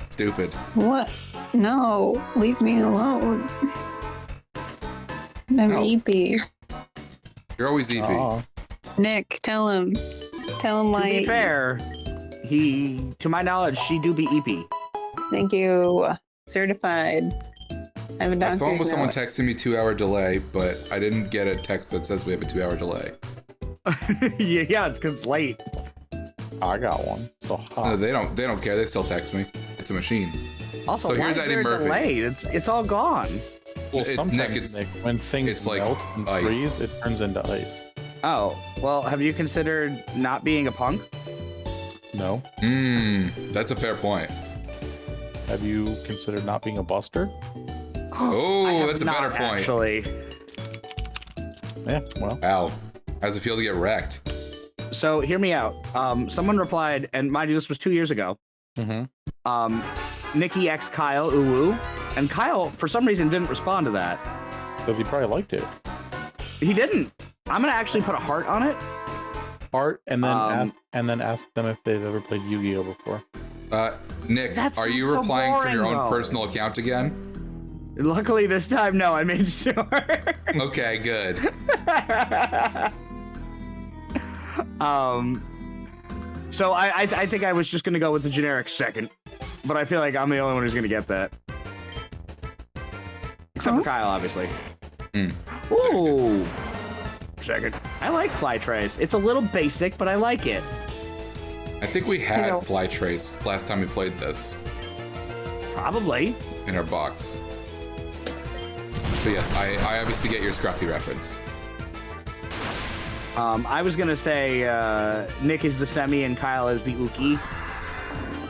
Stupid. What? No, leave me alone. I'm No. EP. You're always EP. Aw. Nick, tell him. Tell him To why. be fair, to my knowledge, she do be EP. Thank you. Certified. I have a My doctor's phone was someone note. texting me 2-hour delay, but I didn't get a text that says we have a 2-hour delay. Yeah, it's because it's late. I got one. So No, they don't care. They still text me. It's a machine. Also, So why here's is Eddie there a Murphy. delay? It's all gone. Well, Nick, sometimes, Nick, when things it's like melt and ice. freeze, it turns into ice. Oh, well, have you considered not being a punk? No. That's a fair point. Have you considered not being a buster? I Oh, have that's a not, better point. Actually. Yeah, well. Wow. How's it feel to get wrecked? So hear me out. Someone replied, and mind you, this was 2 years ago. Mm-hmm. Nikki X Kyle Uwu, and Kyle for some reason didn't respond to that. Because he probably liked it. He didn't. I'm gonna actually put a heart on it. Art, and then ask them if they've ever played Yu-Gi-Oh before. Nick, That's are you so replying from your boring, own though. personal account again? Luckily this time, no, I made sure. Okay, good. So I think I was just gonna go with the generic second, but I feel like I'm the only one who's gonna get that. Except for Kyle, obviously. Ooh. Second. I like Fly Trace. It's a little basic, but I like it. I think we had Fly Trace last time we played this Probably. in our box. So yes, I obviously get your Scruffy reference. I was gonna say Nick is the semi and Kyle is the Uki.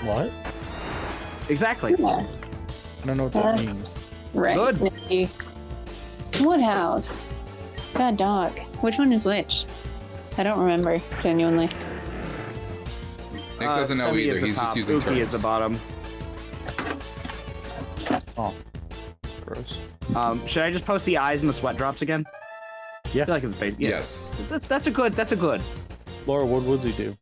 What? Exactly. Yeah. I don't know what that means. Right, Good. Nicky. Woodhouse. God, dog. Which one is which? I don't remember, genuinely. Nick doesn't know Semi is either. the He's just top, using Uki terms. is the bottom. Oh. Gross. Should I just post the eyes and the sweat drops again? Yeah. I feel like it's basic. Yeah. Yes. That's a good. Laura, what would he do?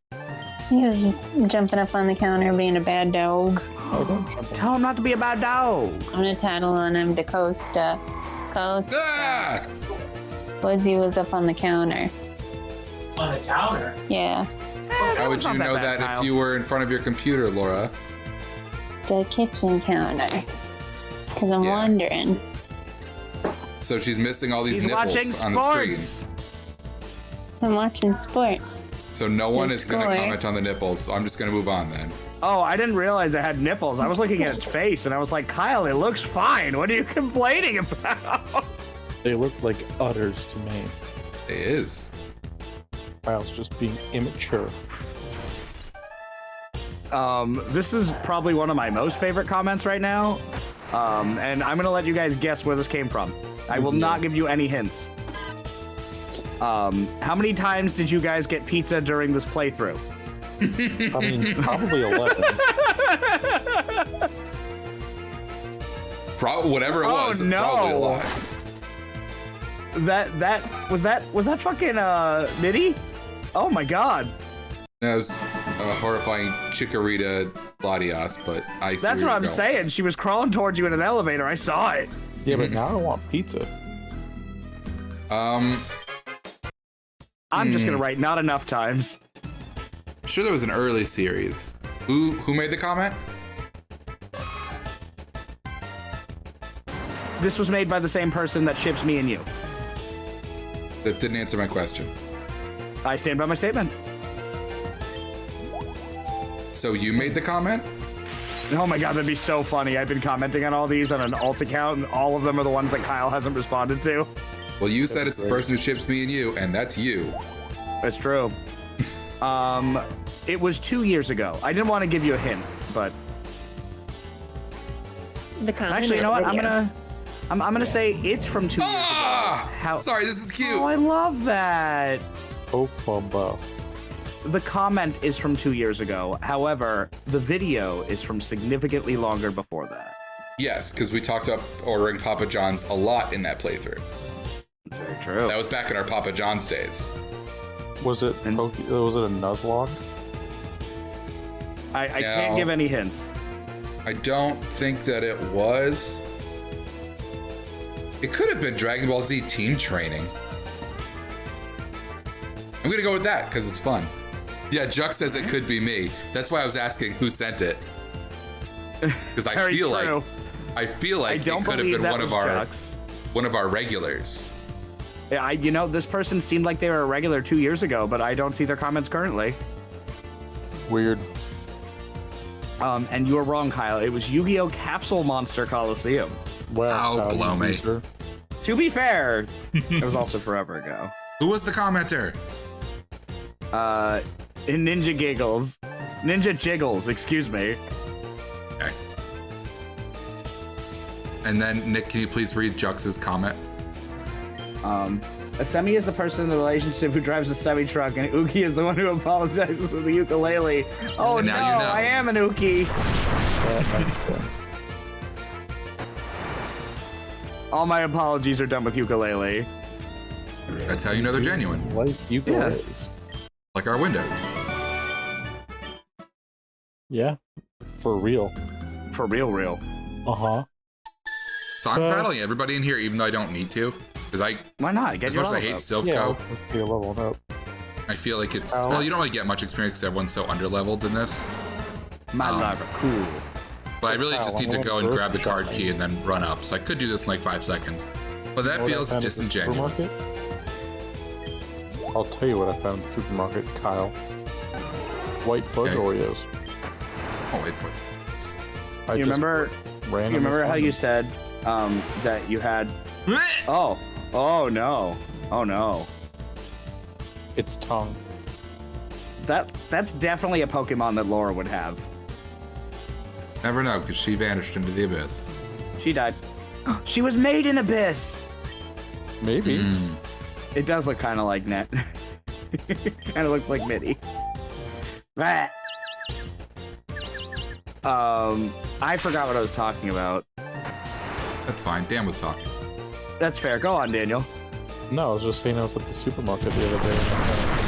He was jumping up on the counter being a bad dog. Oh, don't jump on. Tell him not to be a bad dog. I'm gonna tattle on him to Costa. Ah! Woodsy was up on the counter. On the counter? Yeah. How would you know that if you were in front of your computer, Laura? The kitchen counter. Because I'm Yeah. wondering. So she's missing all these He's watching nipples on the screen. sports. I'm watching sports. So no one The is going to score. comment on the nipples, so I'm just going to move on then. Oh, I didn't realize it had nipples. I was looking at its face and I was like, Kyle, it looks fine. What are you complaining about? They look like udders to me. It is. Kyle's just being immature. This is probably one of my most favorite comments right now. And I'm gonna let you guys guess where this came from. I will not give you any hints. How many times did you guys get pizza during this playthrough? I mean, probably 11. Whatever it Oh, was, no. probably a lot. Was that fucking Mitty? Oh my god. That was a horrifying Chikorita Latias, but I see That's where what you're I'm going. saying. She was crawling towards you in an elevator. I saw it. Yeah, but now I want pizza. I'm just gonna write not enough times. I'm sure there was an early series. Who made the comment? This was made by the same person that ships me and you. That didn't answer my question. I stand by my statement. So you made the comment? Oh my god, that'd be so funny. I've been commenting on all these on an alt account, and all of them are the ones that Kyle hasn't responded to. Well, you said it's the person who ships me and you, and that's you. That's true. It was 2 years ago. I didn't want to give you a hint, but The comment actually, you know what? video. I'm gonna say it's from 2 years Ah! ago. How? Sorry, this is cute. Oh, I love that. Opa buff. The comment is from 2 years ago. However, the video is from significantly longer before that. Yes, because we talked about ordering Papa John's a lot in that playthrough. That's very true. That was back in our Papa John's days. Was it a Nuzlocke? I can't give any hints. I don't think that it was. It could have been Dragon Ball Z Team Training. I'm gonna go with that because it's fun. Yeah, Juck says it could be me. That's why I was asking who sent it. Because I feel like it could have been one of our regulars. Yeah, this person seemed like they were a regular 2 years ago, but I don't see their comments currently. Weird. And you were wrong, Kyle. It was Yu-Gi-Oh! Capsule Monster Coliseum. Wow, blow me. To be fair, it was also forever ago. Who was the commenter? Ninja Giggles. Ninja Jiggles, excuse me. Okay. And then, Nick, can you please read Jux's comment? A semi is the person in the relationship who drives a semi-truck, and Uki is the one who apologizes with the ukulele. Oh no, I am an Uki. That makes sense. All my apologies are done with ukulele. That's how you know they're genuine. Like ukuleles. Like our windows. Yeah, for real. For real. Uh-huh. So I'm battling everybody in here, even though I don't need to. Because why not? Get as much as I hate Silphco, Yeah, let's get leveled up. I feel like it's... Well, you don't really get much experience because everyone's so underleveled in this. My driver, cool. But I really just need to go and grab the card key and then run up. So I could do this in like 5 seconds. But that feels disingenuous. I'll tell you what I found in the supermarket, Kyle. White fudge Oreos. Oh, wait for it. You remember how you said that you had... Oh no. Its tongue. That's definitely a Pokemon that Laura would have. Never know, because she vanished into the abyss. She died. She was made in Abyss! Maybe. It does look kind of like Net. Kind of looks like Mitty. I forgot what I was talking about. That's fine. Dan was talking. That's fair. Go on, Daniel. No, I was just saying I was at the supermarket the other day and I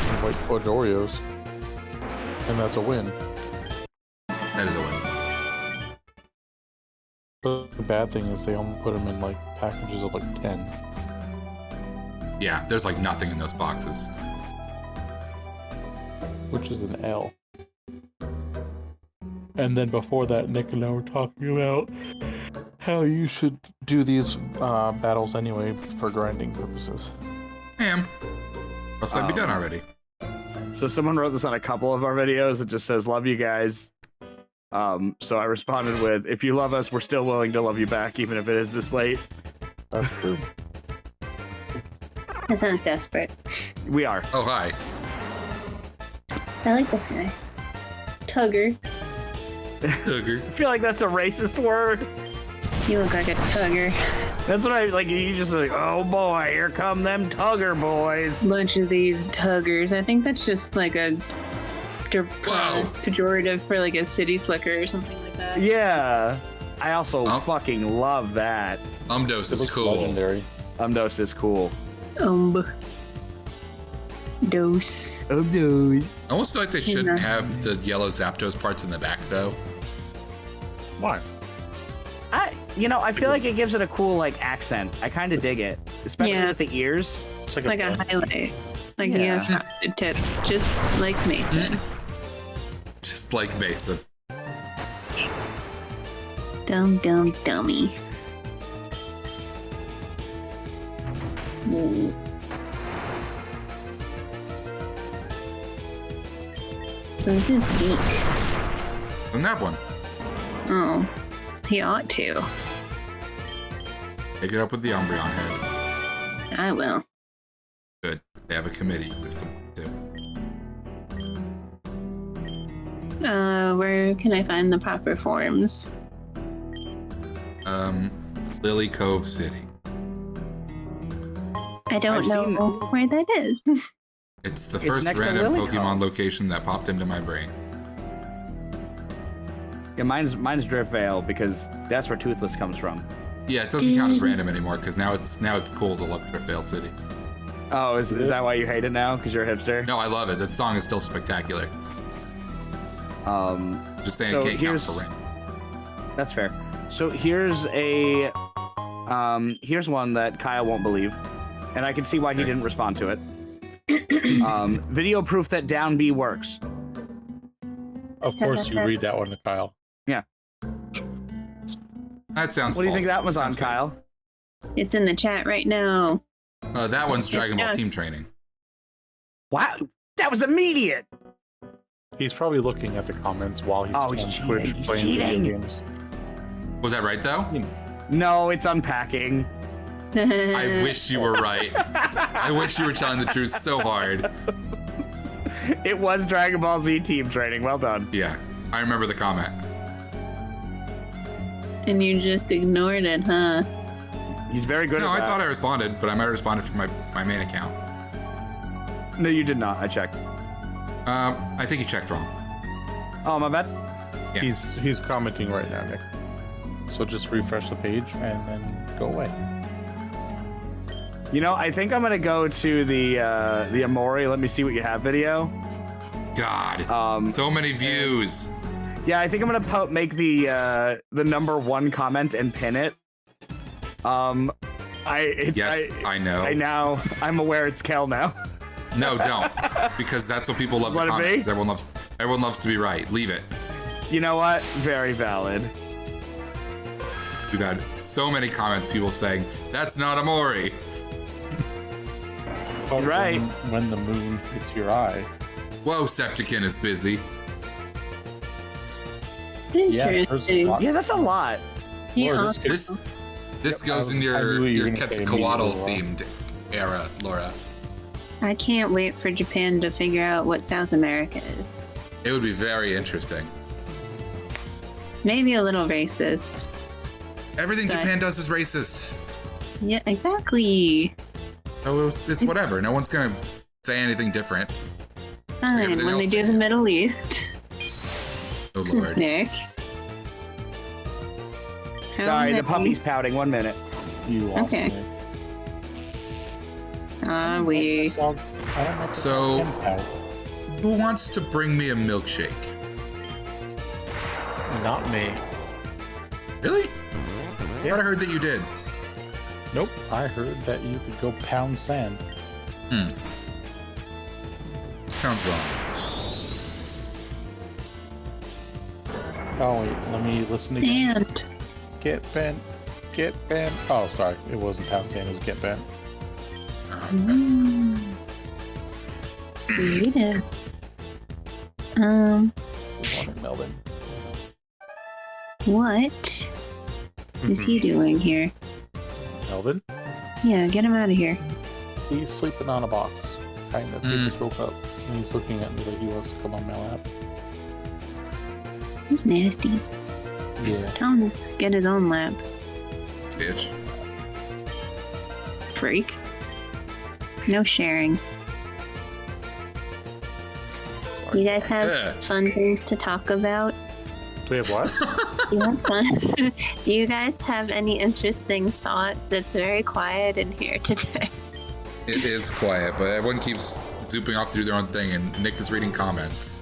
found white fudge Oreos. And that's a win. That is a win. But the bad thing is they only put them in like packages of like 10. Yeah, there's like nothing in those boxes. Which is an L. And then before that, Nick and I were talking about how you should do these battles anyway for grinding purposes. Must I be done already? So someone wrote this on a couple of our videos. It just says, "Love you guys." So I responded with, "If you love us, we're still willing to love you back, even if it is this late." That's true. That sounds desperate. We are. Oh, hi. I like this guy. Tugger. Tugger. I feel like that's a racist word. You look like a tugger. That's what I like. You just like, oh boy, here come them Tugger boys. Bunch of these tuggers. I think that's just like a pejorative for like a city slicker or something like that. Yeah. I also fucking love that. Umdos is cool. Legendary. Umdos is cool. Dose. Umdos. I almost feel like they shouldn't have the yellow Zapdos parts in the back, though. Why? I feel like it gives it a cool like accent. I kind of dig it, especially with the ears. It's like a highlight. Like he has rounded tips, just like Mason. Just like Mason. Dumb dummy. This is weak. Doesn't have one. Oh, he ought to. Take it up with the Umbreon head. I will. Good. They have a committee with them too. Where can I find the proper forms? Lily Cove City. I don't know where that is. It's the first random Pokemon location that popped into my brain. Yeah, mine's Driftvale because that's where Toothless comes from. Yeah, it doesn't count as random anymore because now it's cool to love Driftvale City. Oh, is that why you hate it now? Because you're a hipster? No, I love it. That song is still spectacular. Just saying, it can't count for random. That's fair. So here's here's one that Kyle won't believe, and I can see why he didn't respond to it. Video proof that down B works. Of course, you read that one to Kyle. Yeah. That sounds. What do you think false. that was on, Sounds Kyle? It's in the chat right now. That one's Dragon Ball Yeah. Team Training. Wow, that was immediate. He's probably looking at the comments while he's on he's Twitch cheating. He's playing cheating. video games. Was that right though? No, it's unpacking. I wish you were right. I wish you were telling the truth so hard. It was Dragon Ball Z Team Training. Well done. Yeah, I remember the comment. And you just ignored it, huh? He's very good No, at I that. thought I responded, but I might have responded from my main account. No, you did not. I checked. I think you checked wrong. Oh, my bad. Yeah. He's commenting right now, Nick. So just refresh the page and then go away. You know, I think I'm gonna go to the Amori. Let me see what you have video. God, so many views. Yeah, I think I'm gonna make the #1 comment and pin it. Yes, I know. I'm aware it's Kel now. No, don't, because that's what people love to Let it comment. be? 'Cause everyone loves to be right. Leave it. You know what? Very valid. We've had so many comments, people saying that's not Amori. But Right. When the moon hits your eye. Whoa, Septikin is busy. Yeah, there's a Interesting. lot. Yeah, that's a lot. Yeah. Lord, this could- This goes in I your knew you were gonna say Quetzalcoatl immediately themed era, Laura. I can't wait for Japan to figure out what South America is. It would be very interesting. Maybe a little racist. Everything But- Japan does is racist. Yeah, exactly. So it's whatever. No one's gonna say anything different. Fine, everything when they else do they the do. Middle East. Oh Lord. Nick. How Sorry, the many- puppy's pouting. 1 minute. You lost Okay. me. Ah, we. Dog- I don't know if it's So- an impact. Who wants to bring me a milkshake? Not me. Really? I thought I heard that you did. Nope. I heard that you could go pound sand. Sounds wrong. Oh wait, let me listen again. And Get bent. Get bent. Oh, sorry. It wasn't pound sand. It was get bent. yeah. Good morning, Melvin. What is he doing here? Melvin? Yeah, get him out of here. He's sleeping on a box. Kind of. He just woke up. And he's looking at me like he wants to come on my lap. He's nasty. Yeah. Tell him to get his own lap. Bitch. Freak. No sharing. You guys have Ugh. fun things to talk about? Do we have what? You have fun? Do you guys have any interesting thoughts? It's very quiet in here today. It is quiet, but everyone keeps zooping off through their own thing, and Nick is reading comments.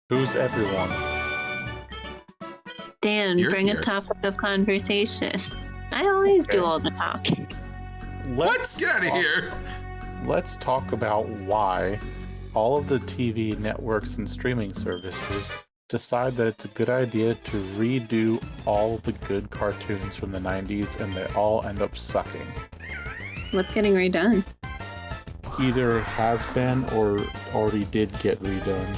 Who's everyone? Dan, You're bring here. a topic of conversation. I always do all the talking. What? Get out of here! Let's talk about why all of the TV networks and streaming services decide that it's a good idea to redo all of the good cartoons from the 90s and they all end up sucking. What's getting redone? Either has been or already did get redone.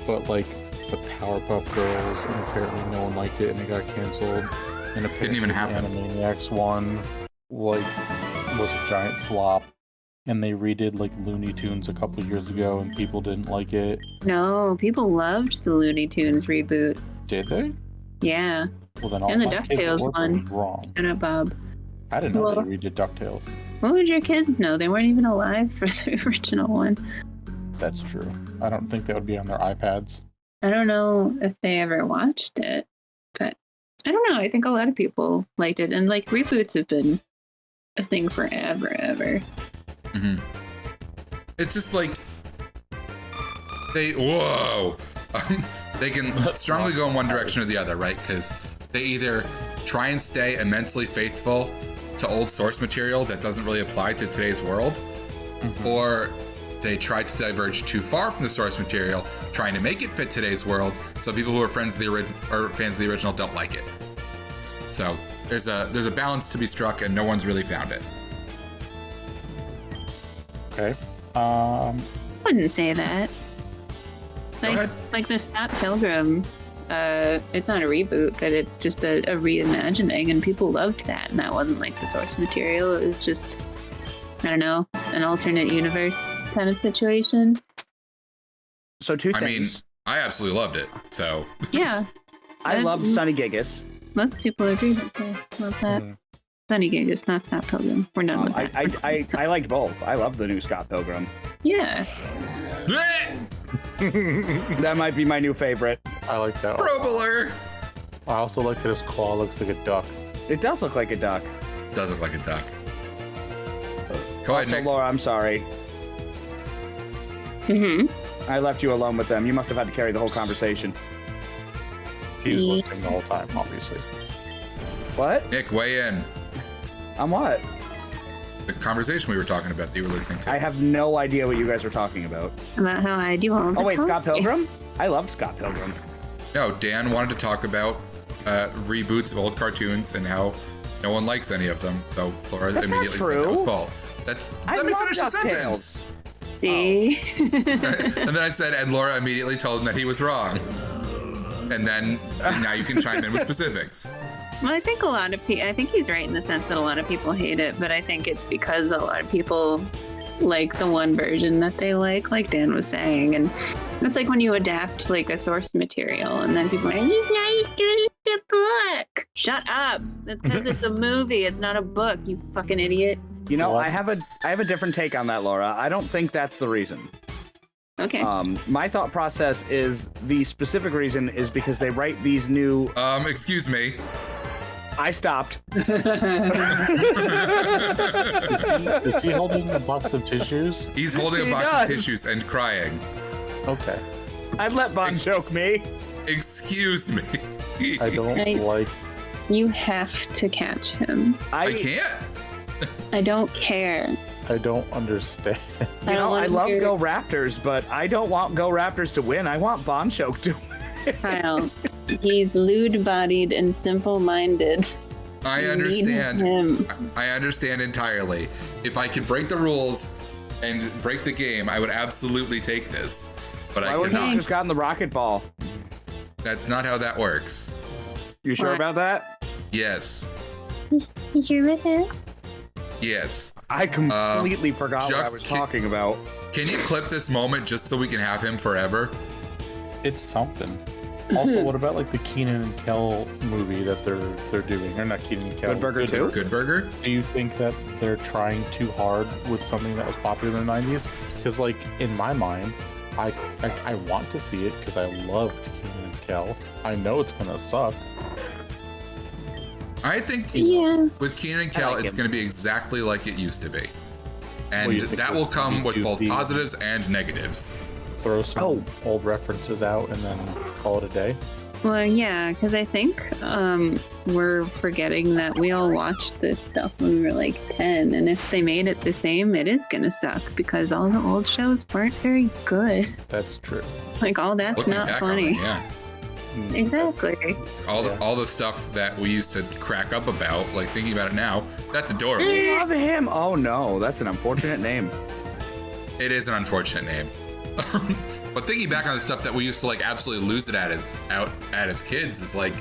But like the Powerpuff Girls, and apparently no one liked it and it got canceled. And apparently even happen. the Animaniacs one like was a giant flop. And they redid like Looney Tunes a couple years ago and people didn't like it. No, people loved the Looney Tunes reboot. Did they? Yeah. Well then all And the my kids at DuckTales work one. were wrong. Shut up, Bob. I didn't know Well- they redid DuckTales. What would your kids know? They weren't even alive for the original one. That's true. I don't think that would be on their iPads. I don't know if they ever watched it, but I don't know. I think a lot of people liked it. And like reboots have been a thing forever, ever. It's just like whoa! They can strongly go in one direction or the other, right? Because they either try and stay immensely faithful to old source material that doesn't really apply to today's world, or they try to diverge too far from the source material, trying to make it fit today's world, so people who are fans of the original don't like it. So there's a balance to be struck, and no one's really found it. Okay. I wouldn't say that. Go ahead. Like the Scott Pilgrim, it's not a reboot, but it's just a reimagining, and people loved that. And that wasn't like the source material. It was just, I don't know, an alternate universe kind of situation. So two I mean, things. I absolutely loved it. So Yeah. I loved Sunny Gigas. Most people agree with that. Sunny Gigas, not Scott Pilgrim. We're done with that. I liked both. I love the new Scott Pilgrim. Yeah. That might be my new favorite. I like that. Probeler! I also like that his claw looks like a duck. It does look like a duck. Does look like a duck. Go ahead, Also, Nick. Laura, I'm sorry. I left you alone with them. You must have had to carry the whole conversation. He was listening the whole time, obviously. What? Nick, weigh in. On what? The conversation we were talking about that you were listening to. I have no idea what you guys are talking about. About how I do all the Oh, wait, talking. Scott Pilgrim? I loved Scott Pilgrim. No, Dan wanted to talk about reboots of old cartoons and how no one likes any of them. So Laura That's not immediately said that was true. fault. Let me love finish the DuckTales. sentence. See? And then I said, and Laura immediately told him that he was wrong. And then now you can chime in with specifics. Well, I think a lot of people, I think he's right in the sense that a lot of people hate it, but I think it's because a lot of people like the one version that they like Dan was saying. And it's like when you adapt like a source material and then people are like, he's not as good as the book. Shut up. That's because it's a movie. It's not a book, you fucking idiot. You know, What? I have a different take on that, Laura. I don't think that's the reason. Okay. My thought process is the specific reason is because they write these new... Excuse me. I stopped. Is he holding a box of tissues? He's holding a He box does. of tissues and crying. Okay. I'd let Bon choke me. Excuse me. I don't Right. like... You have to catch him. I can't. I don't care. I don't understand. You know, I want love your- Go Raptors, but I don't want Go Raptors to win. I want Bon Choke to win. Kyle, he's lewd-bodied and simple-minded. I You understand. need him. I understand entirely. If I could break the rules and break the game, I would absolutely take this. But Why I wouldn't you cannot. just gotten the rocket ball? That's not how that works. You sure Why? about that? Yes. You sure with it? Yes. I completely forgot what I Jux, was talking about. Can you clip this moment just so we can have him forever? It's something. Also, what about like the Keenan and Kel movie that they're doing? Or not Keenan and Kel. Good Burger 2? Good Burger? Do you think that they're trying too hard with something that was popular in the 90s? Because like in my mind, I want to see it because I loved Keenan and Kel. I know it's gonna suck. I think Yeah. with Keenan and Kel, like it's him. going to be exactly like it used to be. And Well, you think that that will come with you both see- positives and negatives. Throw some old references out and then call it a day. Well, yeah, because I think we're forgetting that we all watched this stuff when we were like 10, and if they made it the same, it is gonna suck because all the old shows weren't very good. That's true. Like all that's Looking not back funny. on it, yeah. Exactly. All the stuff that we used to crack up about, like thinking about it now, that's adorable. I love him. Oh no, that's an unfortunate name. It is an unfortunate name. But thinking back on the stuff that we used to like absolutely lose it at as kids is like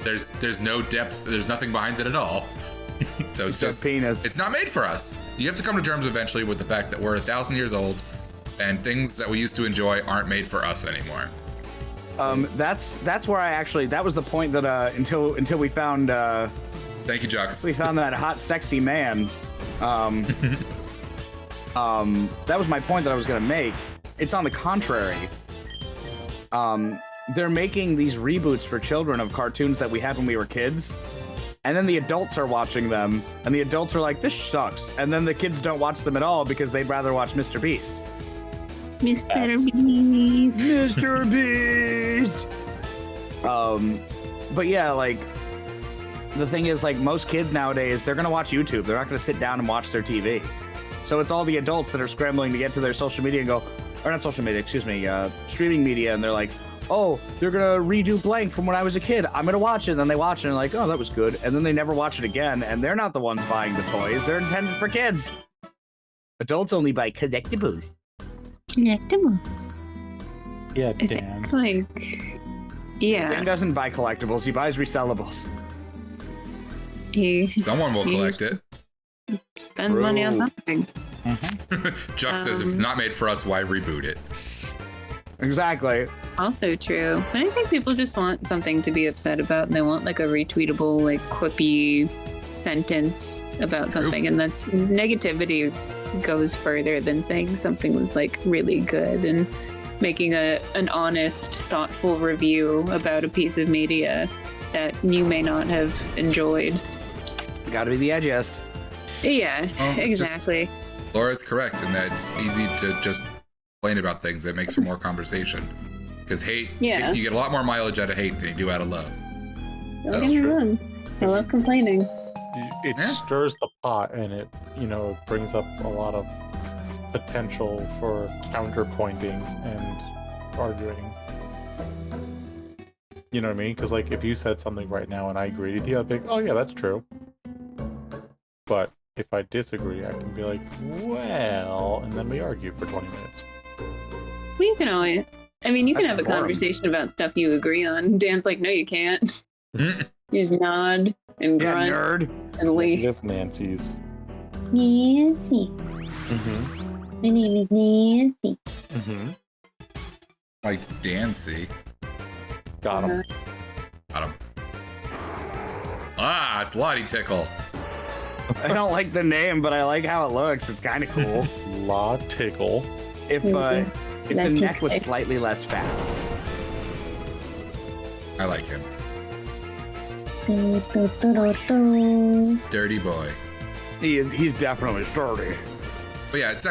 there's no depth, there's nothing behind it at all. So it's just penis. it's not made for us. You have to come to terms eventually with the fact that we're 1,000 years old and things that we used to enjoy aren't made for us anymore. That's where I actually, that was the point that until we found Thank you, Jux. we found that hot sexy man. That was my point that I was gonna make. It's on the contrary. They're making these reboots for children of cartoons that we had when we were kids, and then the adults are watching them, and the adults are like, "This sucks," and then the kids don't watch them at all because they'd rather watch Mr. Beast. Mr. Beast. Mr. Beast. But yeah, like the thing is, like most kids nowadays, they're gonna watch YouTube. They're not gonna sit down and watch their TV. So it's all the adults that are scrambling to get to their social media and go, or not social media, excuse me, streaming media, and they're like, oh, they're gonna redo blank from when I was a kid. I'm gonna watch it. And then they watch it and like, oh, that was good. And then they never watch it again. And they're not the ones buying the toys. They're intended for kids. Adults only buy collectibles. Collectibles. Yeah, Dan. Like, yeah. Dan doesn't buy collectibles. He buys resellables. Someone will collect it. Spends money on something. Chuck says if it's not made for us, why reboot it? Exactly. Also true. But I think people just want something to be upset about, and they want like a retweetable, like quippy sentence about something, and that's negativity goes further than saying something was like really good and making an honest, thoughtful review about a piece of media that you may not have enjoyed. Gotta be the edgiest. Yeah, exactly. Laura's correct in that it's easy to just complain about things. That makes for more conversation. Because hate, you get a lot more mileage out of hate than you do out of love. Don't get me wrong. I love complaining. It stirs the pot, and it, brings up a lot of potential for counterpointing and arguing. You know what I mean? Because, like, if you said something right now and I agreed with you, I'd be like, oh, yeah, that's true. But if I disagree, I can be like, well, and then we argue for 20 minutes. Well, you can always... I mean, you can have a conversation about stuff you agree on. Dan's like, no, you can't. You just nod and grunt nerd. and leave. With Nancy's. Nancy. Mm-hmm. My name is Nancy. Mm-hmm. Like Dancy. Got him. Got him. Ah, it's Lottie Tickle. I don't like the name, but I like how it looks. It's kind of cool. La Tickle. If the neck was slightly less fat. I like him. Sturdy. Dirty boy. He's definitely sturdy. But yeah, it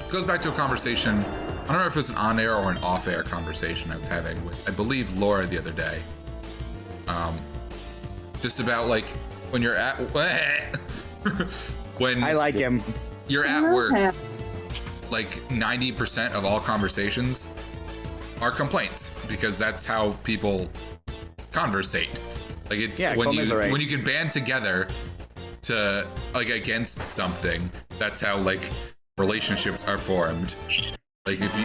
goes back to a conversation. I don't know if it was an on-air or an off-air conversation I was having with, I believe, Laura the other day. Just about like when you're at when I like him. You're at work. Like 90% of all conversations are complaints because that's how people conversate. Like it's when you can band together to like against something, that's how like relationships are formed. Like if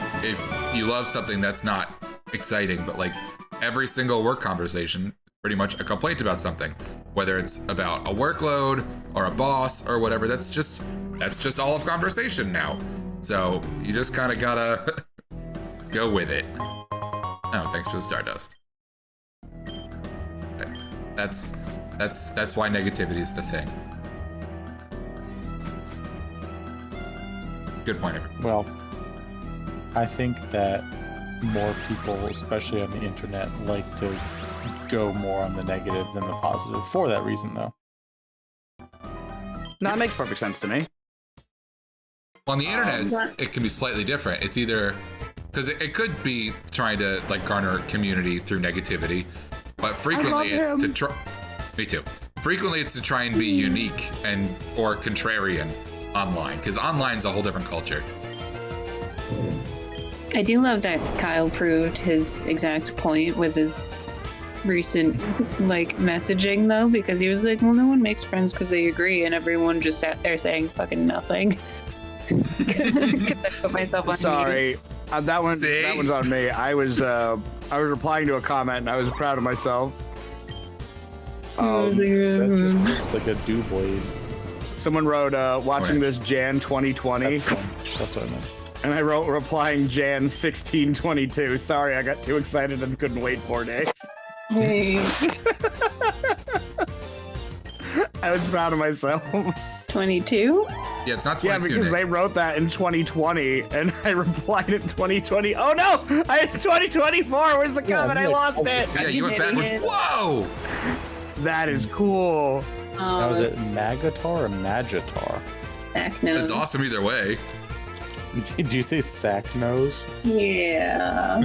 you love something that's not exciting, but like every single work conversation pretty much a complaint about something, whether it's about a workload or a boss or whatever. That's just all of conversation now. So you just kind of gotta go with it. Oh, thanks for the Stardust. That's why negativity is the thing. Good point, everyone. Well, I think that more people, especially on the internet, like to go more on the negative than the positive for that reason, though. No, it makes perfect sense to me. Well, on the internet, it can be slightly different. It's either because it could be trying to like garner community through negativity, but frequently it's to try. Me too. Frequently, it's to try and be unique and or contrarian online, because online's a whole different culture. I do love that Kyle proved his exact point with his recent like messaging though, because he was like, well, no one makes friends because they agree, and everyone just sat there saying fucking nothing. I put myself on Sorry, that one's on me. I was replying to a comment and I was proud of myself. That just looks like a dew blade. Someone wrote watching this Jan 2020. That's what I meant. And I wrote replying Jan 1622. Sorry, I got too excited and couldn't wait 4 days. Hey. I was proud of myself. 22? Yeah, it's not 22. Yeah, because they wrote that in 2020, and I replied in 2020. Oh no, it's 2024. Where's the comment? I lost it. Yeah, you went backwards. Whoa! That is cool. Now, is it Magatar or Magitar? Back nose. It's awesome either way. Did you say sack nose? Yeah.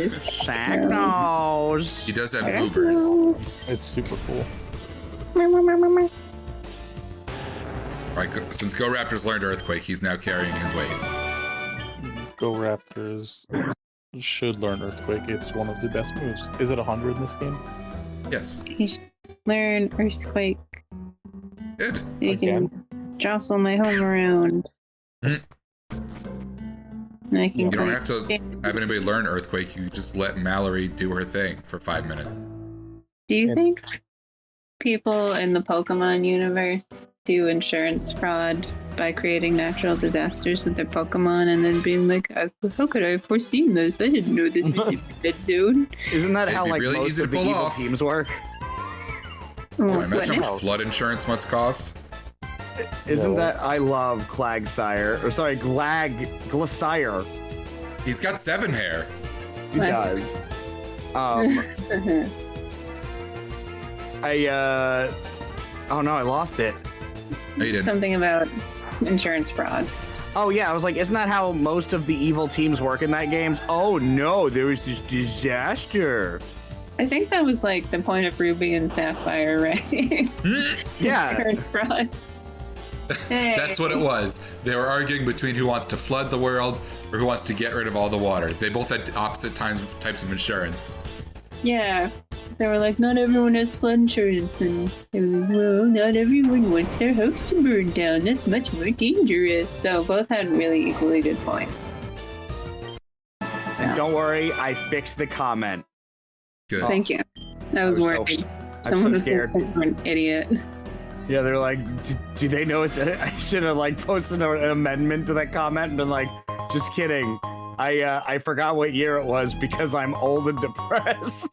Sack nose. He does have goobers. It's super cool. All right, since Go Raptors learned Earthquake, he's now carrying his weight. Go Raptors should learn Earthquake. It's one of the best moves. Is it 100 in this game? Yes. He should learn Earthquake. Good. You can jostle my home around. Mhm. And I can You don't have to have anybody learn Earthquake. You just let Mallory do her thing for 5 minutes. Do you think people in the Pokemon universe do insurance fraud by creating natural disasters with their Pokemon and then being like, how could I have foreseen this? I didn't know this was in red zone. Isn't that It'd how be like really most easy of to the pull evil off. teams work? Can I imagine how much flood insurance must cost? Isn't that I love Glagsire? Or sorry, Glacier. He's got 7 hair. He does. Oh no, I lost it. No, you didn't. Something about insurance fraud. Oh yeah, I was like, isn't that how most of the evil teams work in that game? Oh no, there was this disaster. I think that was like the point of Ruby and Sapphire, right? Yeah. Insurance fraud. Hey. That's what it was. They were arguing between who wants to flood the world or who wants to get rid of all the water. They both had opposite types of insurance. Yeah. They were like, not everyone has flood insurance. And they were like, well, not everyone wants their house to burn down. That's much more dangerous. So both had really equally good points. And don't worry, I fixed the comment. Good. Thank you. I was worried. Someone was scared. an idiot. Yeah, they're like, do they know it's? I should have like posted an amendment to that comment and been like, just kidding. I forgot what year it was because I'm old and depressed.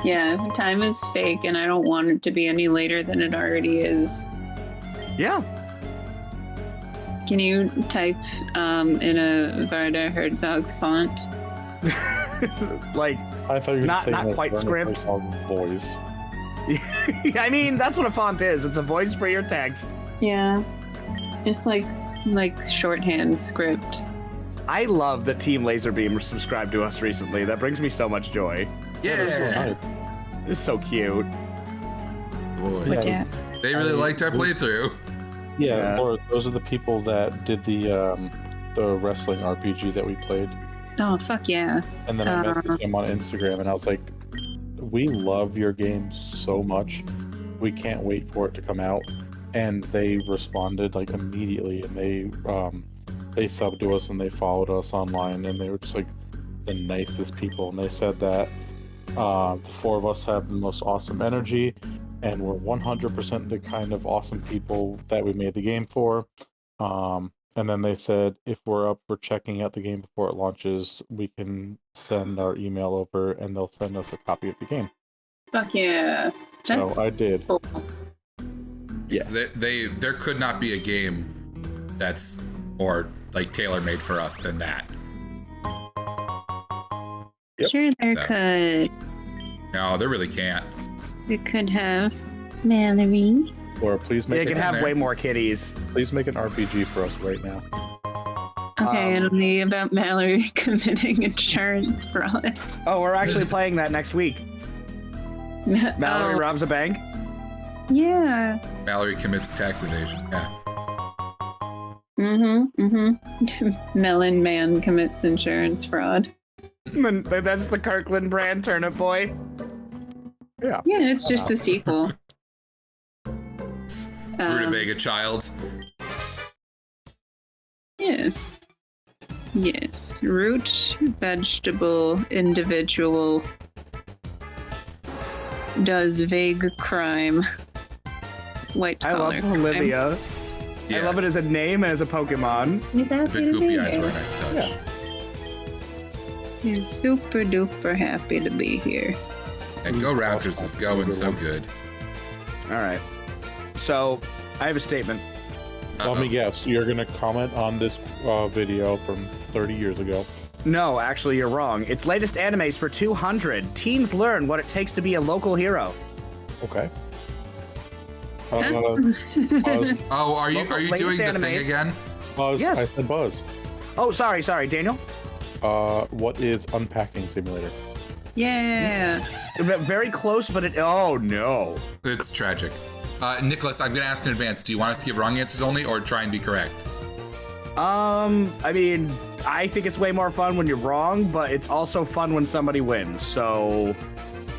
Yeah, time is fake, and I don't want it to be any later than it already is. Yeah. Can you type in a Varda Herzog font? Like, I thought you were not saying quite script. Voice. I mean, that's what a font is. It's a voice for your text. Yeah, it's like shorthand script. I love that Team Laserbeam subscribed to us recently. That brings me so much joy. Yeah. It's so cute. Boy, Yeah. they really liked our playthrough. Yeah, Laura, those are the people that did the wrestling RPG that we played. Oh, fuck yeah. And then I messaged him on Instagram and I was like, we love your game so much. We can't wait for it to come out. And they responded like immediately, and they subbed to us and they followed us online, and they were just like the nicest people. And they said that the 4 of us have the most awesome energy, and we're 100% the kind of awesome people that we made the game for. And then they said if we're up for checking out the game before it launches, we can send our email over and they'll send us a copy of the game. Fuck yeah. That's So I did. cool. Yeah. There could not be a game that's more like tailor-made for us than that. Yep. Sure, there So. could. No, there really can't. We could have Mallory. Laura, please They make can in have there. way more kitties. please make an RPG for us right now. Okay, it'll be about Mallory committing insurance fraud. Oh, we're actually playing that next week. Mallory Oh, robs a bank. yeah. Mallory commits tax evasion. Yeah. Melon Man commits insurance fraud. That's the Kirkland brand Turnip Boy. Yeah. Yeah, it's just the sequel. Rutabaga child. Yes. Yes. Root, vegetable, individual. Does vague crime. White I love collar crime. Olivia. Yeah. I love it as a name and as a Pokemon. He's The happy big to be goopy eyes were a here. nice touch. Yeah. He's super duper happy to be here. And Go Raptors is going so good. All right. So, I have a statement. Let me guess. You're going to comment on this video from 30 years ago. No, actually, you're wrong. It's latest animes for 200. Teens learn what it takes to be a local hero. Okay. Oh, are you Local doing the latest thing animes. again? Buzz. Yes. I said Buzz. Oh, sorry, Daniel. What is unpacking simulator? Yeah. Very close, but oh no. It's tragic. Nicholas, I'm going to ask in advance. Do you want us to give wrong answers only or try and be correct? I mean, I think it's way more fun when you're wrong, but it's also fun when somebody wins. So,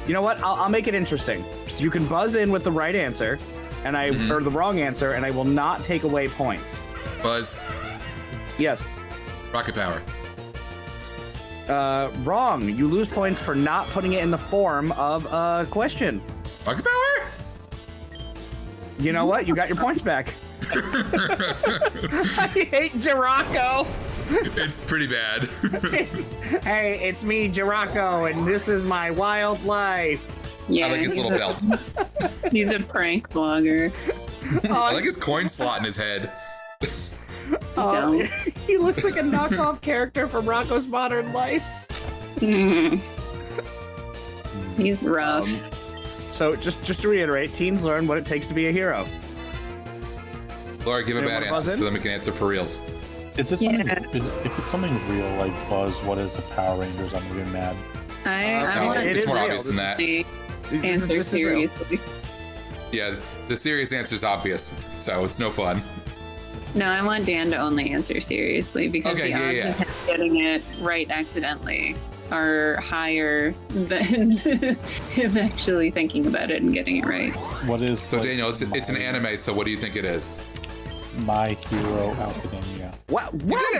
you know what? I'll make it interesting. You can buzz in with the right answer, and or the wrong answer, and I will not take away points. Buzz. Yes. Rocket power. Wrong. You lose points for not putting it in the form of a question. Rocket power? You know what? You got your points back. I hate Jiraco. It's pretty bad. Hey, it's me, Jiraco, and this is my wild life. Yeah. I like his little belt. He's a prank vlogger. I like his coin slot in his head. He looks like a knockoff character from Rocko's Modern Life. He's rough. So just to reiterate, teens learn what it takes to be a hero. Laura, give a bad answer so then we can answer for reals. Is this something? If it's something real like Buzz, what is the Power Rangers? I'm gonna be mad. It's more obvious than that. Answer seriously. Yeah, the serious answer is obvious, so it's no fun. No, I want Dan to only answer seriously because the odds of him getting it right accidentally are higher than him actually thinking about it and getting it right. What is so, Daniel? It's an anime. So, what do you think it is? My Hero Academia. Well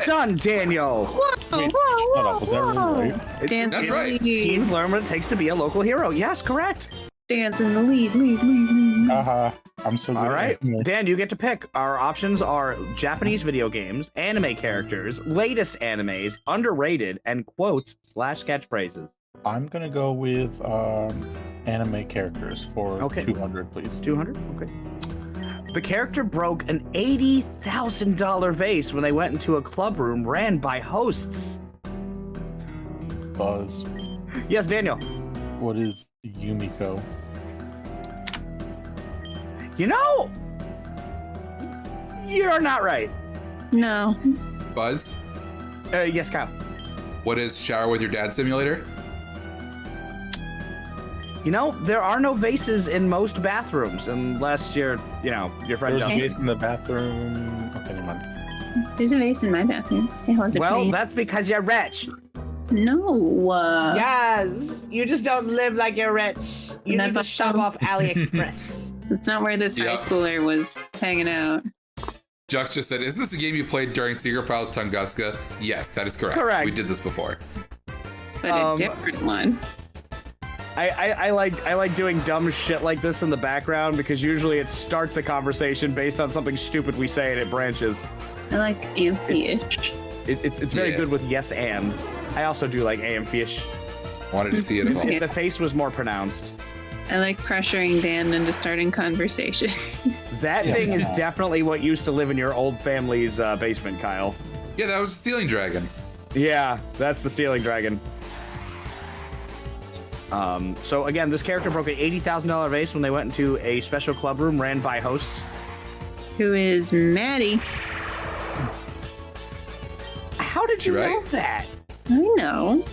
done, Daniel. Wait, shut up. Was that really right? That's right. Teens learn what it takes to be a local hero. Yes, correct. Dan's in the lead. I'm so good. All right, Dan, you get to pick. Our options are Japanese video games, anime characters, latest animes, underrated, and quotes / catchphrases. I'm gonna go with anime characters for 200, please. 200? Okay. The character broke an $80,000 vase when they went into a club room ran by hosts. Buzz. Yes, Daniel. What is Yumiko? You know, you're not right. No. Buzz? Yes, Kyle. What is Shower with Your Dad Simulator? You know, there are no vases in most bathrooms unless your friend There's a vase in the bathroom. Okay, never mind. There's a vase in my bathroom. Well, that's because you're rich. No. Yes, you just don't live like you're rich. You need to shop off AliExpress. That's not where this high schooler was hanging out. Jux just said, isn't this a game you played during Secret File Tunguska? Yes, that is correct. We did this before. But a different one. I like doing dumb shit like this in the background because usually it starts a conversation based on something stupid we say and it branches. I like Amphi-ish. It's very good with yes and. I also do like Amphi-ish. Wanted to see it evolve. If the face was more pronounced. I like pressuring Dan into starting conversations. That thing is definitely what used to live in your old family's basement, Kyle. Yeah, that was the ceiling dragon. Yeah, that's the ceiling dragon. So again, this character broke an $80,000 vase when they went into a special club room ran by hosts. Who is Maddie. How did you know that? I know.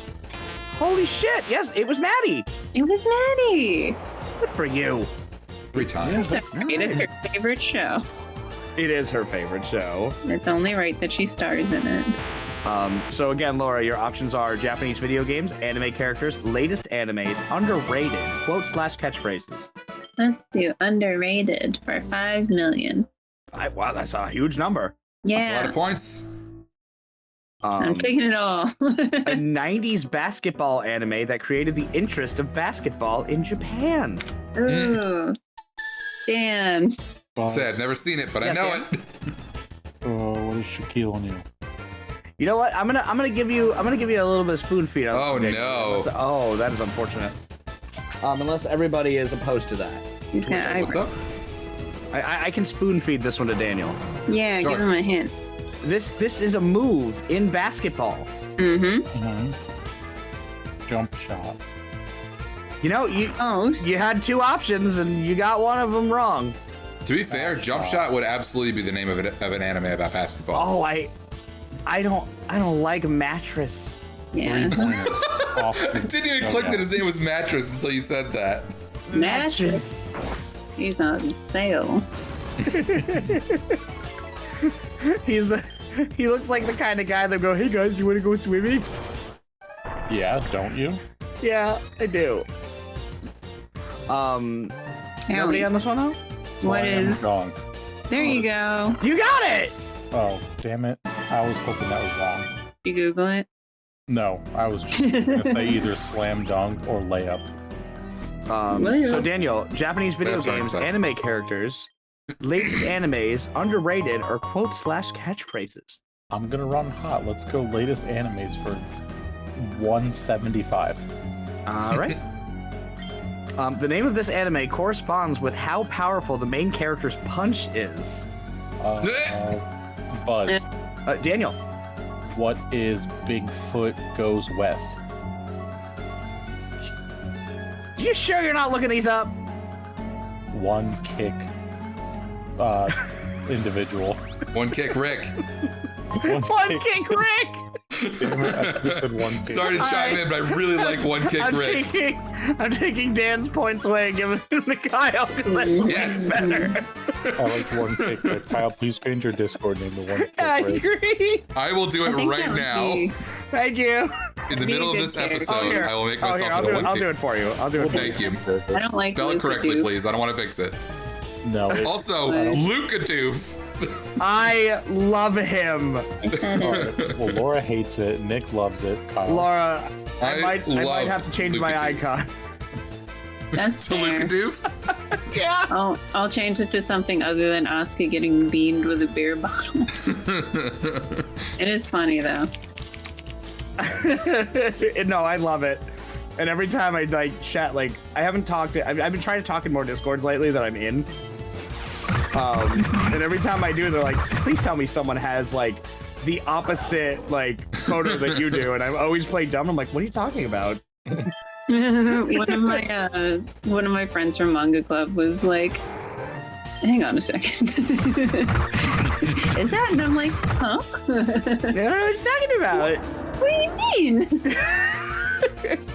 Holy shit, yes, it was Maddie. It was Maddie. Good for you. Every time. It's her favorite show. It is her favorite show. It's only right that she stars in it. So again, Laura, your options are Japanese video games, anime characters, latest animes, underrated, quote / catchphrases. Let's do underrated for 5 million. Wow, that's a huge number. Yeah. That's a lot of points. I'm taking it all. A 90s basketball anime that created the interest of basketball in Japan. Ooh. Dan. Sad, never seen it, but I know it. What is Shaquille O'Neal? You know what? I'm gonna give you a little bit of spoon feed. Oh no! Oh, that is unfortunate. Unless everybody is opposed to that. What's up? I can spoon feed this one to Daniel. Yeah, sure. Give him a hint. This is a move in basketball. Jump shot. You know, you had two options and you got one of them wrong. To be fair, Jump Shot would absolutely be the name of an anime about basketball. Oh, I don't like mattress. Yeah. It didn't even click that his name was Mattress until you said that. Mattress. He's on sale. He looks like the kind of guy that go, hey guys, you want to go swimming? Yeah, don't you? Yeah, I do. Nobody on this one though? What is? Wrong. There you go. You got it! Oh, damn it. I was hoping that was wrong. You Google it? No, I was just going to say either slam dunk or layup. So Daniel, Japanese video games, anime characters, latest animes, underrated, or quote/catchphrases. I'm going to run hot. Let's go latest animes for 175. All right. The name of this anime corresponds with how powerful the main character's punch is. Buzz. Daniel. What is Bigfoot Goes West? You sure you're not looking these up? One kick individual. One kick Rick. One kick Rick! Damn it, I just said one kick. Sorry to chime in, but I really like One Kick Rick. I'm taking Dan's points away and giving them to Kyle because that's way better. I like One Kick Rick. Kyle, please change your Discord name to One Kick I Rick. agree. I will do it right now. Thank you. In the middle of this episode, here. I will make myself I'll into One I'll Kick. do it for you. I'll do it for Thank you. I don't like Spell it correctly, Luca-Doof. please. I don't want to fix it. No. Also, Luca-Doof. I love him. Well, Laura hates it. Nick loves it. Kyle. Laura, I might love have to change my Luca-Doof. icon. That's To fair. Luca-Doof? Yeah. I'll change it to something other than Asuka getting beamed with a beer bottle. It is funny though. No, I love it. And every time I like chat, like I haven't talked. I've been trying to talk in more Discords lately that I'm in. And every time I do, they're like, "Please tell me someone has like the opposite like photo that you do." And I always play dumb. I'm like, "What are you talking about?" one of my friends from Manga Club was like, hang on a second. Is that? And I'm like, huh? I don't know what you're talking about. What do you mean?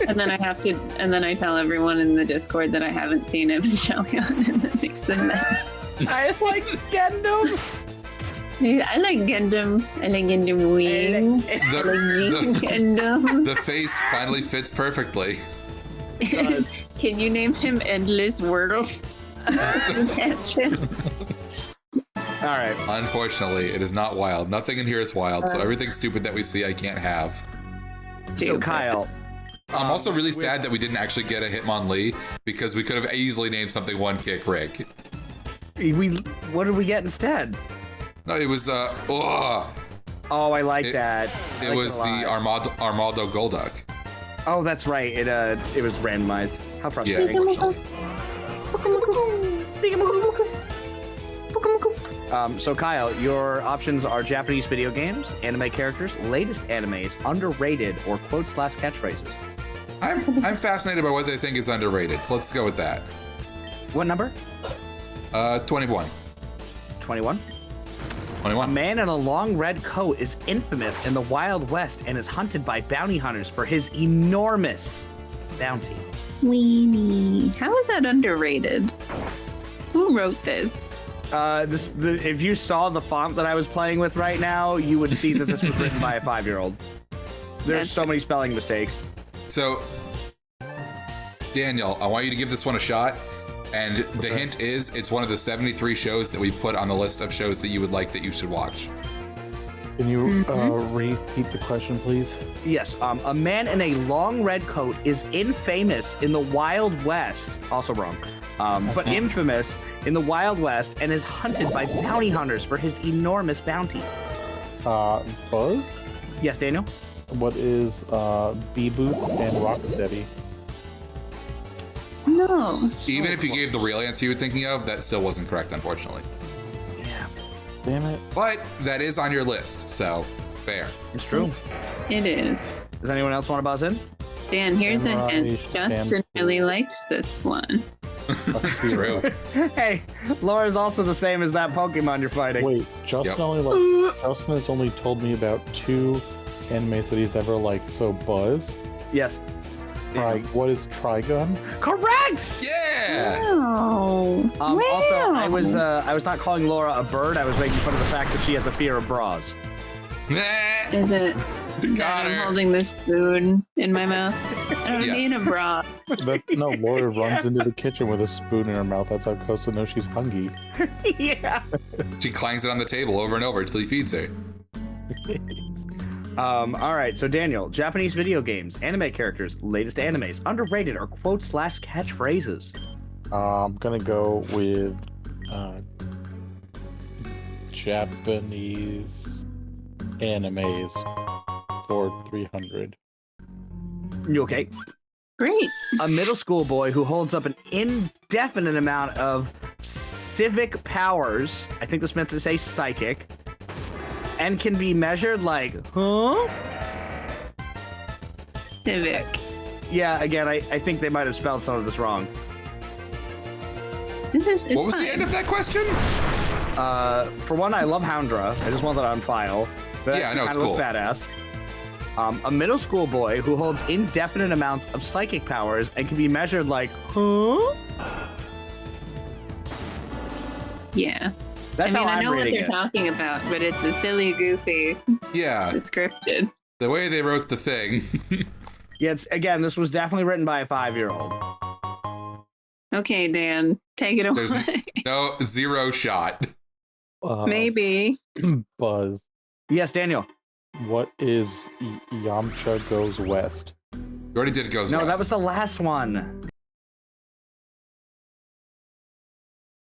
and then I tell everyone in the Discord that I haven't seen Evangelion, and that makes them mad. I like Gundam. I like Gundam. I like Gundam Wing. I like Gundam. The face finally fits perfectly. Can you name him Endless Wordle? All right. Unfortunately, it is not wild. Nothing in here is wild, so everything stupid that we see I can't have. So Kyle, I'm also really sad that we didn't actually get a Hitmonlee because we could have easily named something One Kick Rick. what did we get instead? No, it was Oh, I like that. It was the Armado Golduck. Oh, that's right. It was randomized. How Yeah, frustrating. unfortunately. So Kyle, your options are Japanese video games, anime characters, latest animes, underrated, or quote/catchphrases. I'm fascinated by what they think is underrated, so let's go with that. What number? 21. 21. A 21. man in a long red coat is infamous in the Wild West and is hunted by bounty hunters for his enormous bounty. Weenie. How is that underrated? Who wrote this? If you saw the font that I was playing with right now, you would see that this was written by a 5-year-old. There's so many spelling mistakes. So, Daniel, I want you to give this one a shot. And the hint is, it's one of the 73 shows that we put on the list of shows that you would like that you should watch. Can you repeat the question, please? Yes, a man in a long red coat is infamous in the Wild West. Also wrong. But infamous in the Wild West and is hunted by bounty hunters for his enormous bounty. Buzz? Yes, Daniel? What is B-Boot and Rocksteady? No. Even if you gave the real answer you were thinking of, that still wasn't correct, unfortunately. Yeah. Damn it. But that is on your list, so fair. It's true. It is. Does anyone else want to buzz in? Dan, here's a Samurai hint. Justin shampoo. really likes this one. True. Hey, Laura's also the same as that Pokemon you're fighting. Wait, Justin Justin has only told me about 2 animes that he's ever liked. So Buzz. Yes. What is Trigun? Correct. Yeah. Wow. Also, I was not calling Laura a bird. I was making fun of the fact that she has a fear of bras. Is it that I'm holding this spoon in my mouth? I don't need a bra. No, Laura runs into the kitchen with a spoon in her mouth. That's how Costa knows she's hungry. Yeah. She clangs it on the table over and over until he feeds her. All right, so Daniel, Japanese video games, anime characters, latest animes, underrated or quotes/catchphrases. I'm gonna go with Japanese animes for 300. You okay? Great. A middle school boy who holds up an indefinite amount of civic powers. I think this meant to say psychic. And can be measured like, huh? Civic. Yeah, again, I think they might have spelled some of this wrong. What was the end of that question? For one, I love Houndra. I just want that on file. But yeah, I know, it's cool. Looks badass. A middle school boy who holds indefinite amounts of psychic powers and can be measured like, huh? Yeah. That's how I know what they're it. talking about, but it's a silly, goofy description. The way they wrote the thing. Yeah, this was definitely written by a 5-year-old. Okay, Dan, take it away. There's zero shot. Maybe. Buzz. Yes, Daniel. What is Yamcha Goes West? You already did Goes West. No, that was the last one.